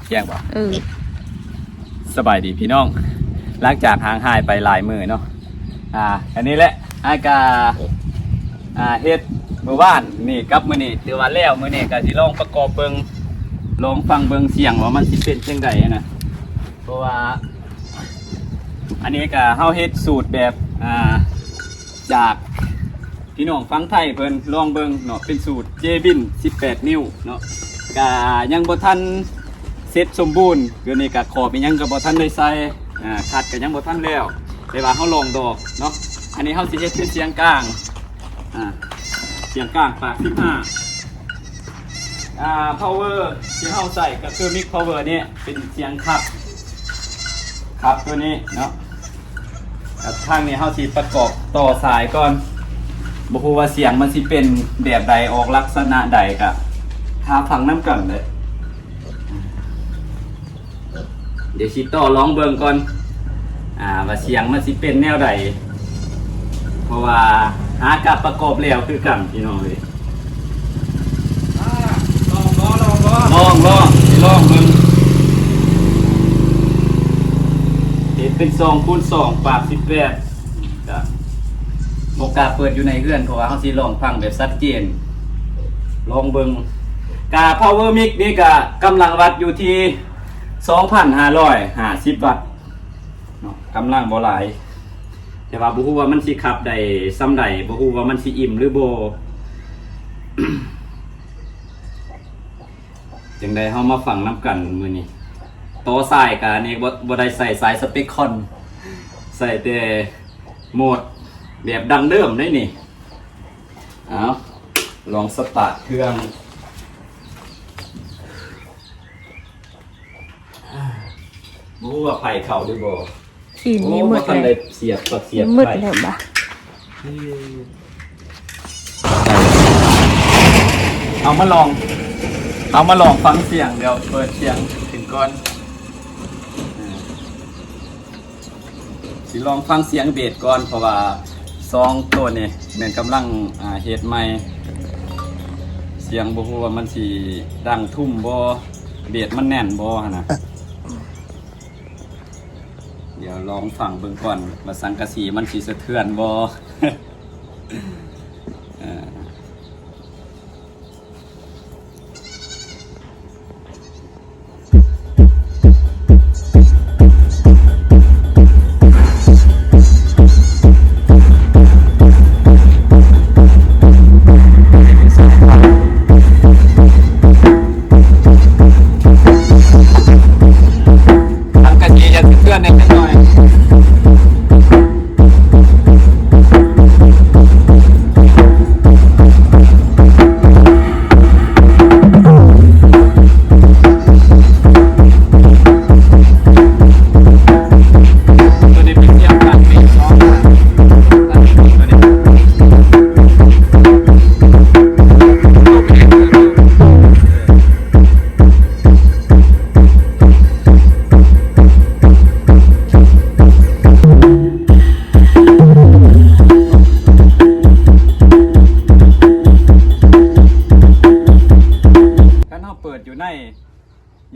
เที่ยงบ่สบายดีพี่น้องหลังจากห่างหายไปหลายมื้อเนาะอันนี้แหละอากาเฮ็ดมื้อวานนี่กับมื้อนี้ถือว่าแล้วมื้อนี้ก็สิลองประกอบเบิ่งลองฟังเบิ่งเสียงว่ามันสิเป็นจังไดนะเพราะว่าอันนี้ก็เฮาเฮ็ดสูตรแบบจากพี่น้องฟังไทยเพิ่นลองเบิ่งเนาะเป็นสูตรเจบิน18นิ้วเนาะก็ยังบ่ทันเสร็จสมบูรณ์เดี๋ยวนี้ก็ขอบอีหยังก็บ่ทันได้ใส่คัดก็ยังบ่ทันแล้วแต่ว่าเฮาลองดอกเนาะอันนี้เฮาสิเฮ็ดเป็นเสียงกลางเสียงกลางปาก15power ที่เฮาใส่ก็คือ mic power นี่เป็นเสียงครับตัวนี้เนาะทางนี้เฮาสิประกอบต่อสายก่อนบ่ฮู้ว่าเสียงมันสิเป็นแบบใดออกลักษณะใดก็หาฟังน้ำกันเลยเดี๋ยวสิต่อร้องเบิ่งก่อนว่าเสียงมันสิเป็นแนวใดเพราะว่าหากับประกอบแล้วคือกันพี่น้องเลยลองสิลองเบิ่งเฮ็ดเป็น2x2 ปาก18ก็บ่กล้าเปิดอยู่ในเรือนเพราะว่าเฮาสิลองฟังแบบชัดเจนลองเบิ่งกา power mic นี่ก็กำลังวัดอยู่ที่ 2,550 วัตต์เนาะกำลังบ่หลายแต่ว่าบ่ฮู้ว่ามันสิขับได้ส่ำใดบ่ฮู้ว่ามันสิอิ่มหรือบ่จังได๋เฮามาฟังนํกันมื้อนี้ต่อสายก็นี่บ่ได้ใส่สายสเปคคอนใส่แต่โหมดแบบดังเดิมได้นี่เอาลองสตาร์ทเครื่องบ่ฮู้ว่าไฟเข้าหรือบ่ขีนนี้หมดเลยเสียบมืดแล้วบ่เอามาลองฟังเสียงเดี๋ยวเปิดเสียงถึงก่อนสิลองฟังเสียงเบสก่อนเพราะว่า2ตัวนี่แม่นกำลังเฮ็ดใหม่เสียงบ่ฮู้ว่ามันสิดังทุ่มบ่เบสมันแน่นบ่หั่นน่ะเดี๋ยวลองฟังเบิ่งก่อนว่าสังกะสีมันสิสะเทือนบ่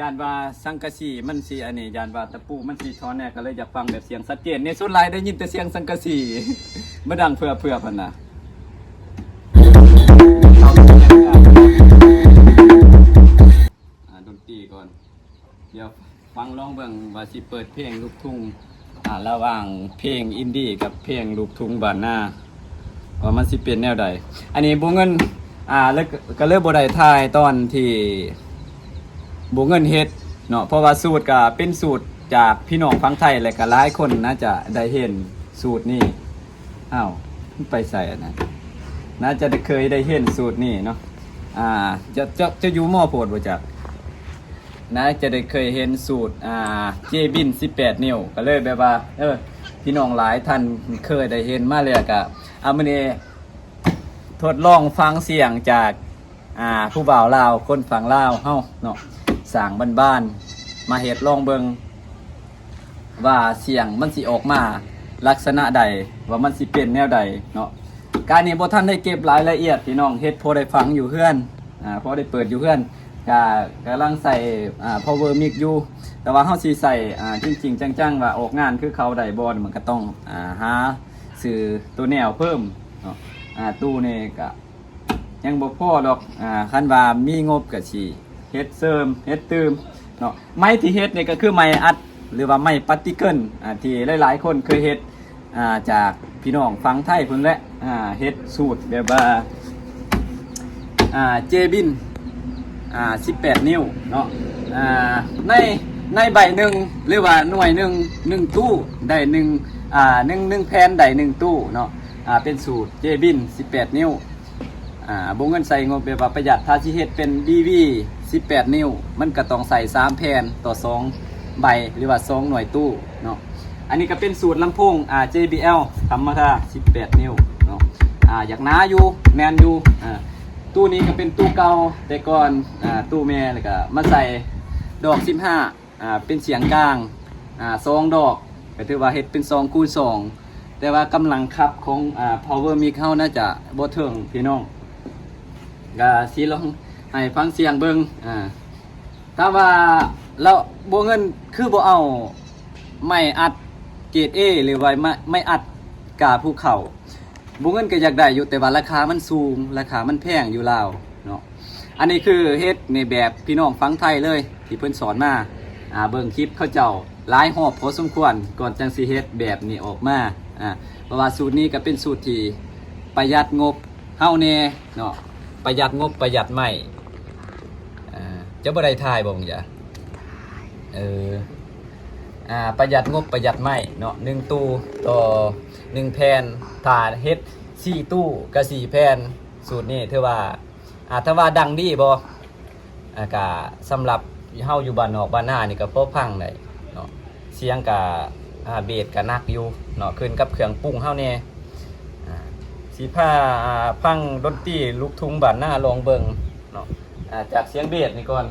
ยานว่าสังกะสีมันสิอันนี้ยานว่าตะปูมันสิท้อนแน่ก็เลยอยากฟังแบบเสียงชัดเจนในสุดท้ายได้ยินแต่เสียงสังกะสีบ่ดังเพื่อพันน่ะดนตรีก่อนเดี๋ยวฟังลองเบิ่งว่าสิเปิดเพลงลูกทุ่งระหว่างเพลงอินดี้กับเพลงลูกทุ่งบ้านนาว่ามันสิเป็นแนวใดอันนี้บ่เงินแล้วก็เลยบ่ได้ถ่ายตอนที่บ่เงินเฮ็ดเนาะเพราะว่าสูตรก็เป็นสูตรจากพี่น้องฝั่งไทยและก็หลายคนน่าจะได้เห็นสูตรนี้ไปใส่อันนั้นน่าจะเคยได้เห็นสูตรนี้เนาะจะอยู่มอโพดบ่จักน่าจะได้เคยเห็นสูตรเจบิน18นิ้วก็เลยแบบว่าพี่น้องหลายท่านเคยได้เห็นมาแล้วก็มื้อนี้ทดลองฟังเสียงจากผู้บ่าวลาวคนฝั่งลาวเฮาเนาะสร้างบ้านๆมาเฮ็ดลองเบิ่งว่าเสียงมันสิออกมาลักษณะใดว่ามันสิเป็นแนวใดเนาะการนี้บ่ทันได้เก็บรายละเอียดพี่น้องเฮ็ดพอได้ฟังอยู่เฮือนพอได้เปิดอยู่เฮือน กำลังใส่power mix อยู่แต่ว่าเฮาสิใส่จริงๆจังๆว่าออกงานคือเขาได้บ่มันก็ต้องหาซื้อตัวแนวเพิ่มเนาะตู้นี่ก็ยังบ่พอดอกคันว่ามีงบก็สิเฮ็ดเสริมเฮ็ดเติมเนาะไม้ที่เฮ็ดนี่ก็คือไม้อัดหรือว่าไม้ปาร์ติเคิลที่หลายๆคนเคยเฮ็ดจากพี่น้องฟังไทยพุ่นแหละเฮ็ดสูตรแบบว่าเจบิน18 นิ้วเนาะในใบหนึ่งหรือว่าหน่วยหนึ่งตู้ได้หนึ่งแผ่นได้1ตู้เนาะเป็นสูตรเจบิน18 นิ้วบ่เงินใส่งบแบบว่าประหยัดถ้าสิเฮ็ดเป็น DV 18 นิ้วมันก็ต้องใส่3แผ่นต่อ2ใบหรือว่า2หน่วยตู้เนาะอันนี้ก็เป็นสูตรลำโพงJBL ธรรมดา18 นิ้วเนาะอยากหนาอยู่แมนอยู่ตู้นี้ก็เป็นตู้เก่าแต่ก่อนตู้แม่แล้วก็มาใส่ดอก15เป็นเสียงกลาง2ดอกก็ถือว่าเฮ็ดเป็น2คูณ2แต่ว่ากำลังขับของpower mix เฮาน่าจะบ่ถึงพี่น้องก็สิลองให้ฟังเสียงเบิ่งถ้าว่าเราบ่เงินคือบ่เอาไม้อัดเกรด A หรือว่าไม่อัดกาภูเขาบ่เงินก็อยากได้อยู่แต่ว่าราคามันสูงราคามันแพงอยู่แล้วเนาะอันนี้คือเฮ็ดในแบบพี่น้องฟังไทยเลยที่เพิ่นสอนมาเบิ่งคลิปเขาเจ้าหลายรอบพอสมควรก่อนจังสิเฮ็ดแบบนี้ออกมาเพราะว่าสูตรนี้ก็เป็นสูตรที่ประหยัดงบเฮาแน่เนาะประหยัดงบประหยัดไม้จะบ่ได้ทายบ่มึงจ้ะประหยัดงบประหยัดไม้เนาะ1ตู้ต่อ1แผ่นถ้าเฮ็ด4ตู้ก็4แผ่นสูตรนี้ถือว่าถ้าว่าดังดีบ่ก็สำหรับเฮาอยู่บ้านนอกบ้านนานี่ก็พอฟังได้เนาะเสียงก็เบสก็หนักอยู่เนาะขึ้นกับเครื่องปรุงเฮาแน่สิพาฟังดนตรีลูกทุ่งบ้านนาลองเบิ่งเนาะจากเสียงเบสนี่ก่อน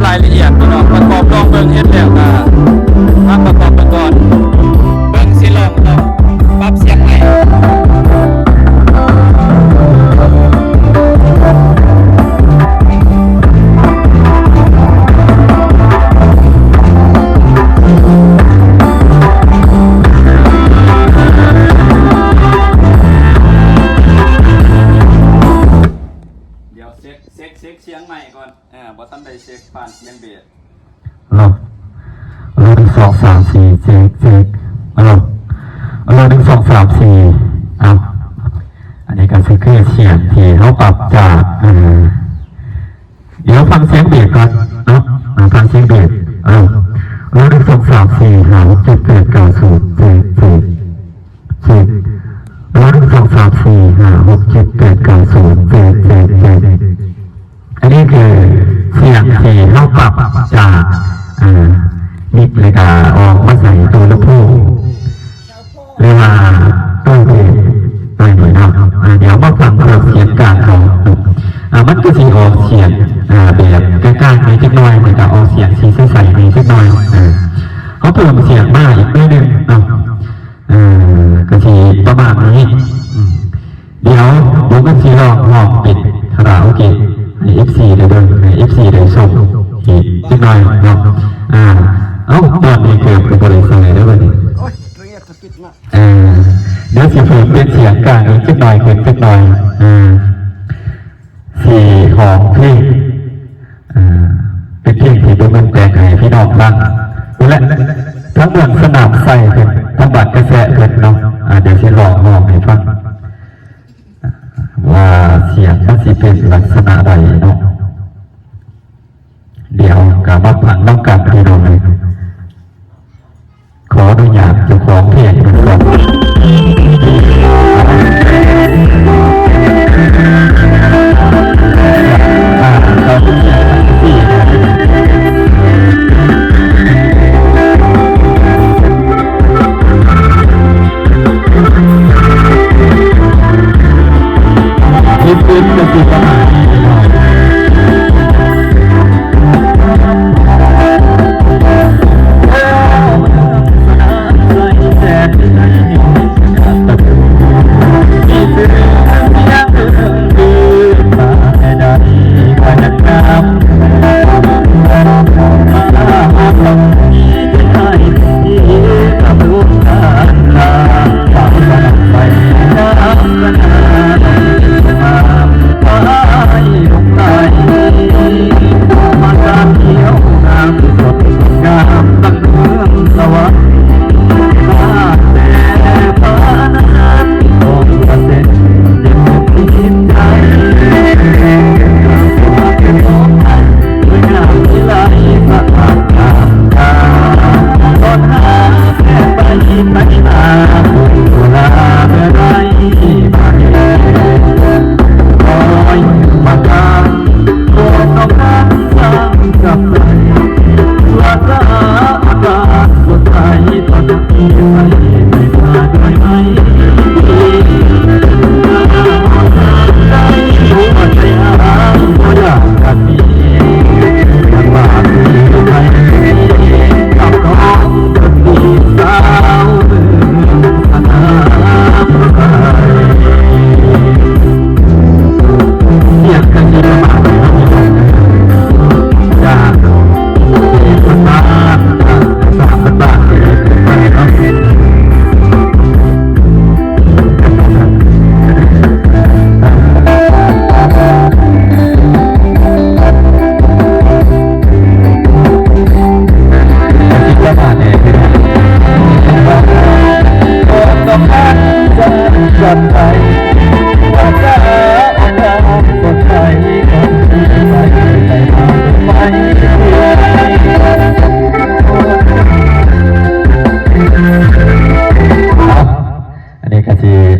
รายละเอียดพี่น้องประกอบลองเบิ่งเฮ็ดแล้วก็มาประกอบไปก่อนเบิ่งสิลองปรับเสียงใหม่เช็คเสียงใหม่ก่อนบ่ทันได้เช็คผ่านเสียงเบส1 2 3 4เช็ค1 2 3 4อันนี้ก็คือเสียงที่เขาปรับจากเดี๋ยวฟังเสียงเบสก่อนเนาะฟังเสียงเบส1 2 3 4 5 6 7 8 9 0เช็ค1 2 3 4 5 6 7 8 9 0เช็คอันนี้คือเสียงที่เขาปรับจากมิกเลยก็ออกมาใส่ตัวลำโพงหรือว่าตัวเบสหน่อยเนาะเดี๋ยวมาฟังเราเสียงกลางเขามันก็สีออกเสียงแบบใกล้ๆในจักหน่อยเหมือนกับออกเสียงสีใสๆในจักหน่อยเขาเพิ่มเสียงมากอีกนิดนึงเนาะก็สีประมาณนี้เดี๋ยวผมก็สีลองปิดคาราโอเกะใน F4 เดี๋ยวเดินใน F4 เดี๋ยวส่งอีกนิดหน่อยเนาะ เอ้าตอนนี้เกิดบริษัทได้ไหมเดี๋ยวสิผมเป็นเสียงกลางขึ้นหน่อยขึ้นหน่อยสี่ของพี่เป็นเพลงที่ดูมันแต่งให้พี่น้องบ้างและทั้งเรื่องสนามใส่เป็นทั้งบัตรกระแสเป็นเนาะเดี๋ยวสิลองให้ฟังว่าเสียงมันสิเป็นลักษณะใดเนาะเดี๋ยวกับมาฟังน้องกันพี่น้องเลยขออนุญาตเจ้าของเพลงเป็นก่อนที่เป็นกติกา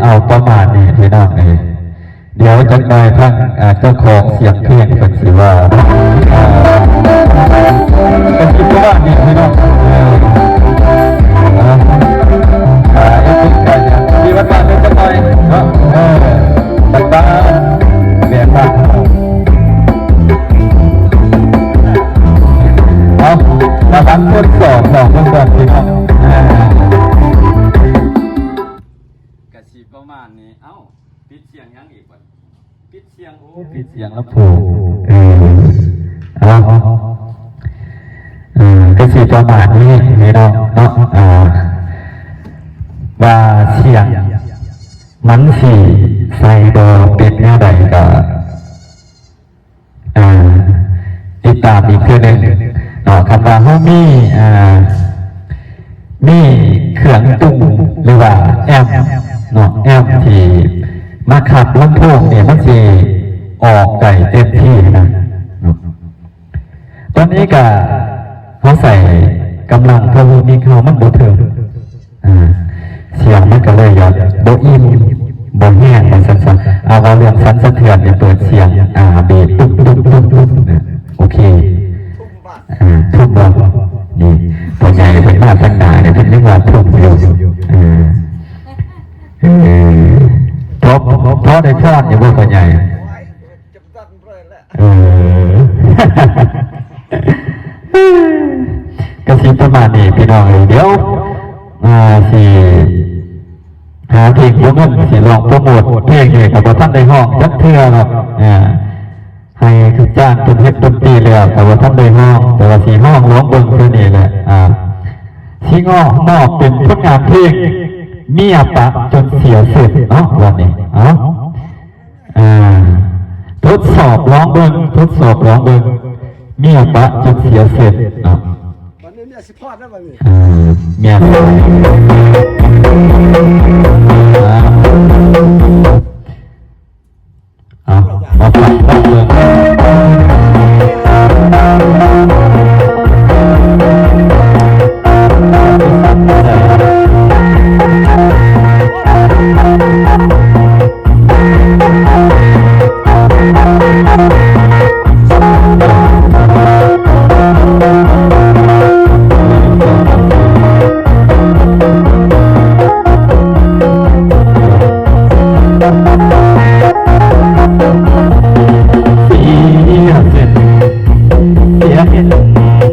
เอาประมาณนี้พี่น้องเลยเดี๋ยวจะไปทั้งเจ้าของเสียงเพลงเป็นสิว่าเป็นคิดว่านี่พี่น้องเอ็กซ์กันที่วัดบ้านเป็นจะไปวัดบ้านเรียนบ้านเอามาทำทดสอบคนก่อนพี่น้องประมาณนี้เอ้าปิดเสียงยังอีกวะปิดเสียงปิดเสียงแล้วผูกก็สิประมาณนี้พี่น้องเนาะว่าเสียงมันสีใส่ดอเป็นแนวใดก็ติดตามอีกคือหนึ่งคำว่าเขามีเครื่องตุ้งหรือว่าแอมที่มาขับลำโพงเนี่ยมันจะออกไก่เต็มที่นะตอนนี้ก็เขาใส่กำลังพอมีเขามันโบเทิงเสียงมันก็เลยโบอินโบแห้งมันสั้นๆเอาเรื่องสั้นสะเทือนเนี่ยเปิดเสียงเบสตุ๊บโอเคทุ่มบอลนี่ตัวใหญ่เป็นหน้าตั้งหนาเนี่ยเป็นเรื่องว่าทุ่มอยู่เพราะได้พอดอย่าพูดตัวใหญ่ก็สิประมาณนี้พี่น้องเดี๋ยวสิหาเพลงพวกนั้นสิลองโปรโมทเพลงเลยกับท่านในห้องจักเทื่อครับ ให้ทุกจ้างเป็นเฮ็ดดนตรีแล้วแต่ว่าท่านได้ห้องแต่ว่าสีห้องร้องเบิ่งเท่านี้แหละสีงอมอบเป็นผลงานเพลงเมียปะจนเสียเสร็จเนาะวันนี้ทดสอบร้องเบิ่งทดสอบร้องเบิ่งเมียปะจนเสียเสร็จเนาะวันนี้เนี่ยสิพอดนะวันนี้เมียปะมาฟังเบิ่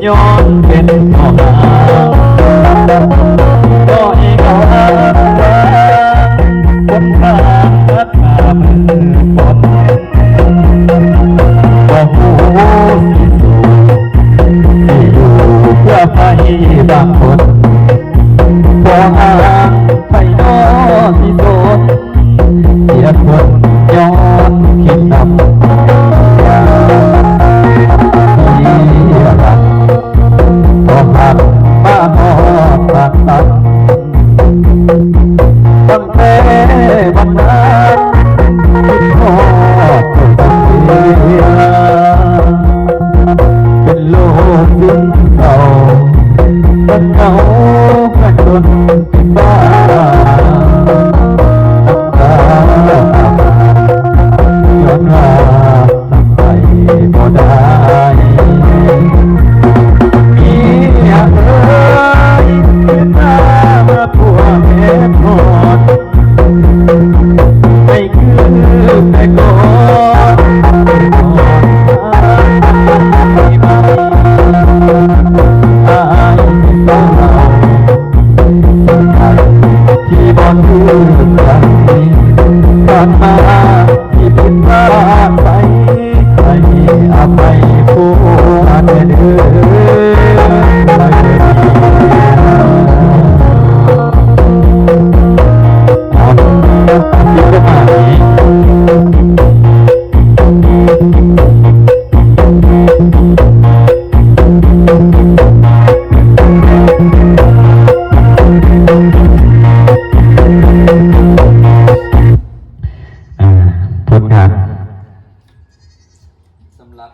ย้อนเป็นพ่อมาก็เองเอาคนข้างรักมามือคนก็หูสิสูที่อยู่เพื่อไปบางคนก็ห่างไปนอที่โซนเสียคนย้อนคิดนำก็หักมาหอบตัดตั้งแต่วันนั้นคิดทอดตัวเองเป็นโลกยิ่งเศร้ามันเหงากันจนเป็นบ้าย้อนว่าตั้งใจบ่ได้ผัวเห็นหอดไม่คือแต่ก่อนไม่มาอายเศร้าที่บอนพูดกันผ่านมาที่เป็นว่าไปอภัยผู้อันเดิสำหรับ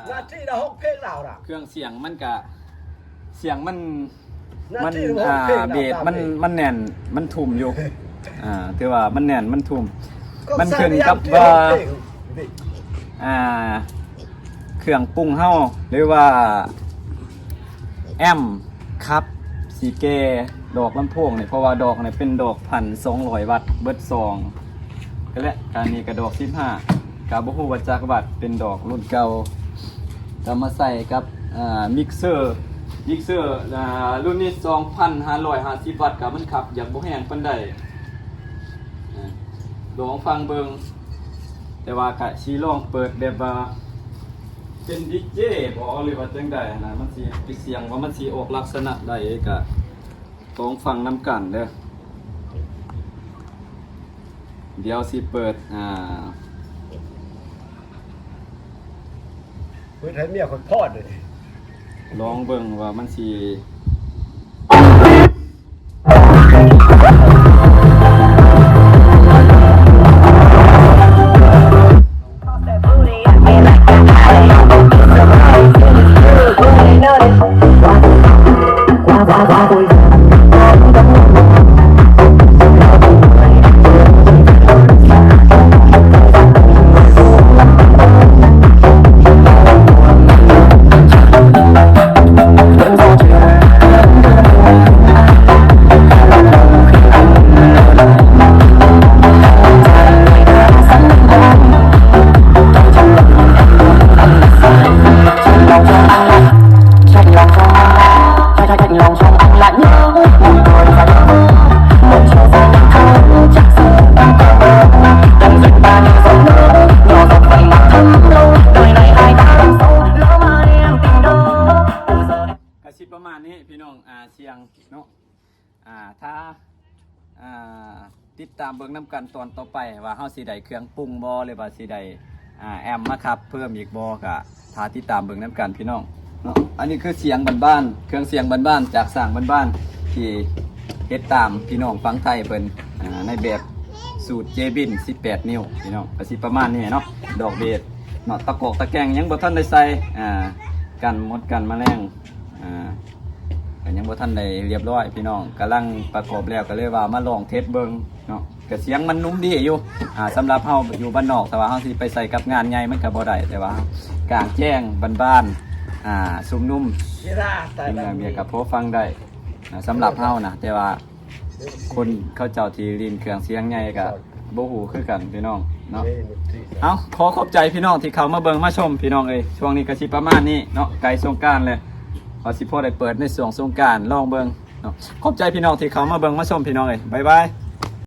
หน้าที่เราห้องเพลงเราล่ะเครื่องเสียงมันกะเสียงมันเบสมันแน่นมันทุ่มอยู่ถือว่ามันแน่นมันทุ่มมันขึ้นกับว่าเครื่องปรุงเฮาหรือว่าแอมครับสีเกดอกลำโพงเนี่ยเพราะว่าดอกเนี่ยเป็นดอก1,200 วัตต์เบิดซองก็และการนี้กระดอก15กาบ่ฮู้ว่าจักวัตต์เป็นดอกรุ่นเก่าจะมาใส่กับมิกเซอร์รุ่นนี้ 2,550 วัตต์ก็มันขับอยากบ่แห้งปานใดลองฟังเบิ่งแต่ว่าก็สิลองเปิดแบบว่าเป็นดีเจบ่หรือว่าจังได๋นะมันสิเสียงว่ามันสิออกลักษณะใดก็ต้องฟังนำกันเด้อเดี๋ยวสิเปิดเพื่อนให้เมียคนพอดเลยลองเบิ่งว่ามันสิ ถ้าติดตามเบิ่งน้ำกันตอนต่อไปว่าเฮาสิได้เครื่องปรุงบ่หรือว่าสิได้แอมมาครับเพิ่มอีกบ่ก็ถ้าติดตามเบิ่งน้ำกันพี่น้องเนาะอันนี้คือเสียงบ้านๆเครื่องเสียงบ้านๆจากสร้างบ้านๆที่เฮ็ดตามพี่น้องฟังไทยเพิ่นในแบบสูตรเจบิน18นิ้วพี่น้องก็สิประมาณนี้เนาะดอกเบสเนาะตะกอกตะแกรงยังบ่ทันได้ใส่กันมดกันแมลงก็ยังบ่ทันได้เรียบร้อยพี่น้องกำลังประกอบแล้วก็เลยว่ามาลองเทสเบิ่งเนาะก็เสียงมันนุ่มดีอยู่สำหรับเฮาอยู่บ้านนอกแต่ว่าเฮาสิไปใส่กับงานใหญ่มันก็บ่ได้แต่ว่ากลางแจ้งบ้านๆซุ่มนุ่ม กีฬาแต่ เป็น ละ อย่างเดียวกับพอฟังได้สำหรับเฮานะแต่ว่าคนเขาเจ้าที่ลินเครื่องเสียงใหญ่ก็บ่ฮู้คือกันพี่น้องเนาะเอาขอขอบใจพี่น้องที่เข้ามาเบิ่งมาชมพี่น้องเอ้ยช่วงนี้ก็สิประมาณนี้เนาะไกลสงกรานต์เลยพอสิพอได้เปิดในช่วงสงกรานต์ลองเบิ่งเนาะขอบใจพี่น้องที่เข้ามาเบิ่งมาชมพี่น้องเอ้ยบ๊ายบาย